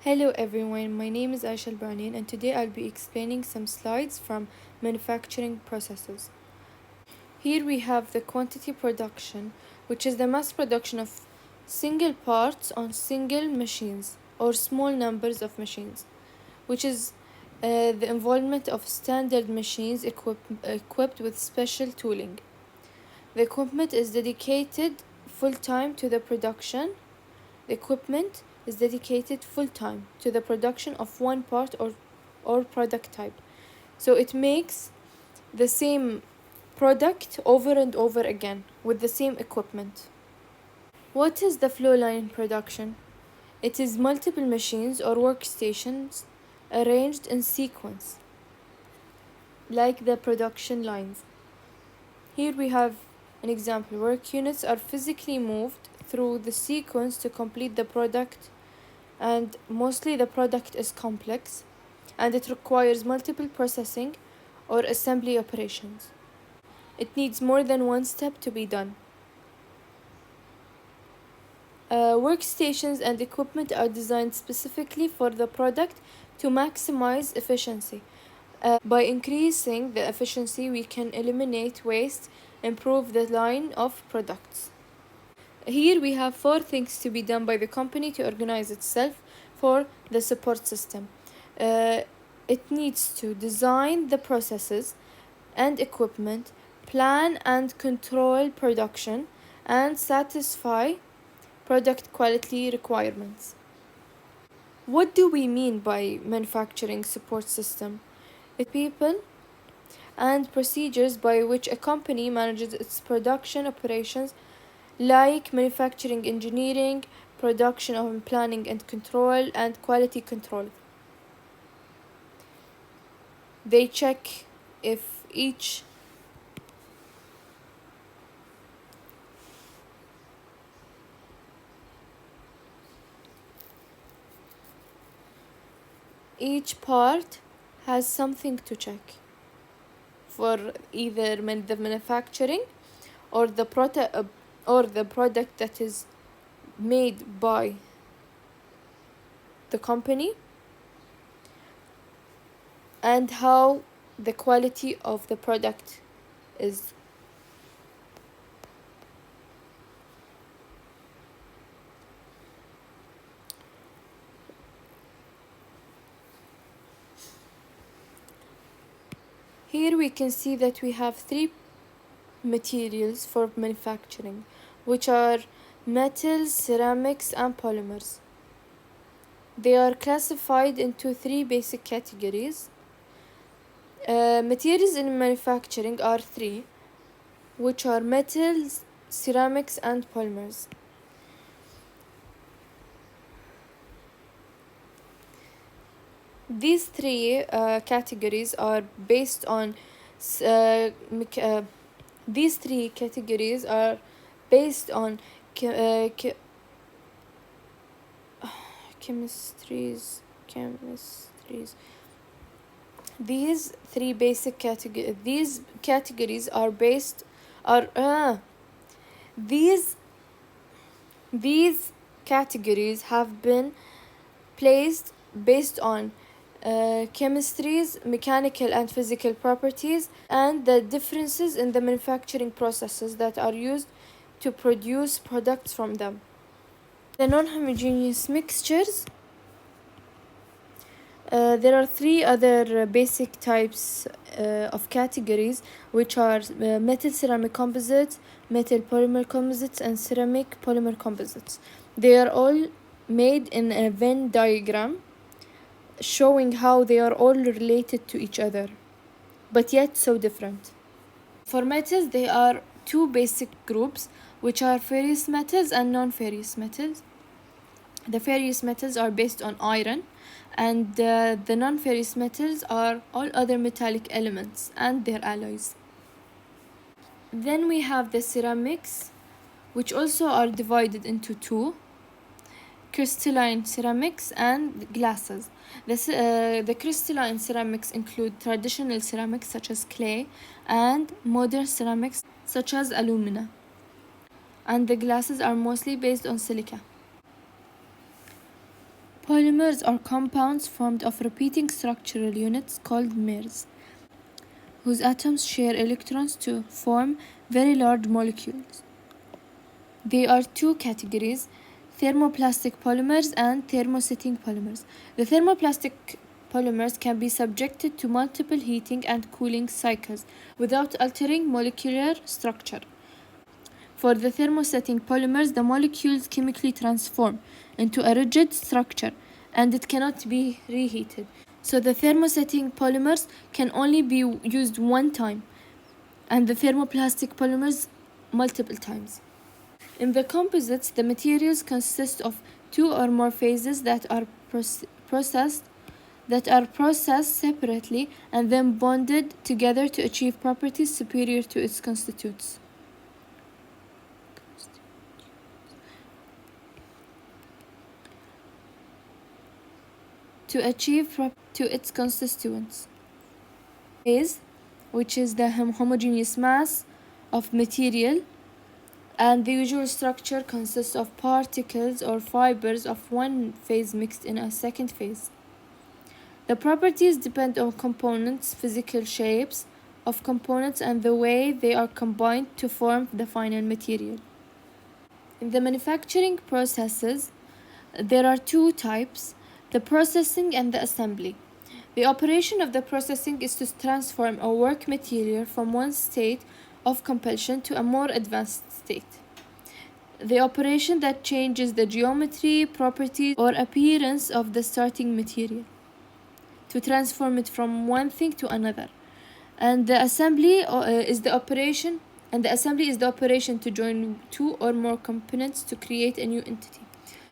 Hello everyone, my name is HW2 and today I'll be explaining some slides from manufacturing processes. Here we have the quantity production, which is the mass production of single parts on single machines or small numbers of machines, which is the involvement of standard machines equipped with special tooling. The equipment is dedicated full-time to the production. The equipment is dedicated full-time to the production of one part or product type. So it makes the same product over and over again with the same equipment. What is the flow line production? It is multiple machines or workstations arranged in sequence, like the production lines. Here we have an example. Work units are physically moved through the sequence to complete the product, and mostly the product is complex and it requires multiple processing or assembly operations. It needs more than one step to be done. Workstations and equipment are designed specifically for the product to maximize efficiency. By increasing the efficiency, we can eliminate waste, improve the line of products. Here we have 4 things to be done by the company to organize itself for the support system. It needs to design the processes and equipment, plan and control production, and satisfy product quality requirements. What do we mean by manufacturing support system? It's people and procedures by which a company manages its production operations, like manufacturing engineering, production of planning and control, and quality control. They check if each part has something to check for either the manufacturing or the product that is made by the company, and how the quality of the product is. Here we can see that we have 3 materials for manufacturing, which are metals, ceramics, and polymers. They are classified into 3 basic categories. Materials in manufacturing are 3, which are metals, ceramics, and polymers. These 3 categories are based on these 3 categories are based on chemistries. These 3 basic categories are based are these categories have been placed based on chemistries, mechanical and physical properties, and the differences in the manufacturing processes that are used to produce products from them. The non-homogeneous mixtures. There are 3 other basic types of categories, which are metal ceramic composites, metal polymer composites, and ceramic polymer composites. They are all made in a Venn diagram, showing how they are all related to each other, but yet so different. For metals, they are 2 basic groups, which are ferrous metals and non-ferrous metals. The ferrous metals are based on iron, and the non-ferrous metals are all other metallic elements and their alloys. Then we have the ceramics, which also are divided into 2: crystalline ceramics and glasses. The crystalline ceramics include traditional ceramics such as clay and modern ceramics such as alumina, and the glasses are mostly based on silica. Polymers are compounds formed of repeating structural units called mirs, whose atoms share electrons to form very large molecules. There are two categories: thermoplastic polymers and thermosetting polymers. The thermoplastic polymers can be subjected to multiple heating and cooling cycles without altering molecular structure. For the thermosetting polymers, the molecules chemically transform into a rigid structure and it cannot be reheated. So the thermosetting polymers can only be used one time, and the thermoplastic polymers multiple times. In the composites, the materials consist of two or more phases that are processed separately and then bonded together to achieve properties superior to its constituents. To its constituents. Phase, which is the homogeneous mass of material, and the usual structure consists of particles or fibers of one phase mixed in a second phase. The properties depend on components, physical shapes of components, and the way they are combined to form the final material. In the manufacturing processes, there are two types: the processing and the assembly. The operation of the processing is to transform a work material from one state of compulsion to a more advanced state. The operation that changes the geometry, properties, or appearance of the starting material to transform it from one thing to another. And the assembly is the operation to join two or more components to create a new entity.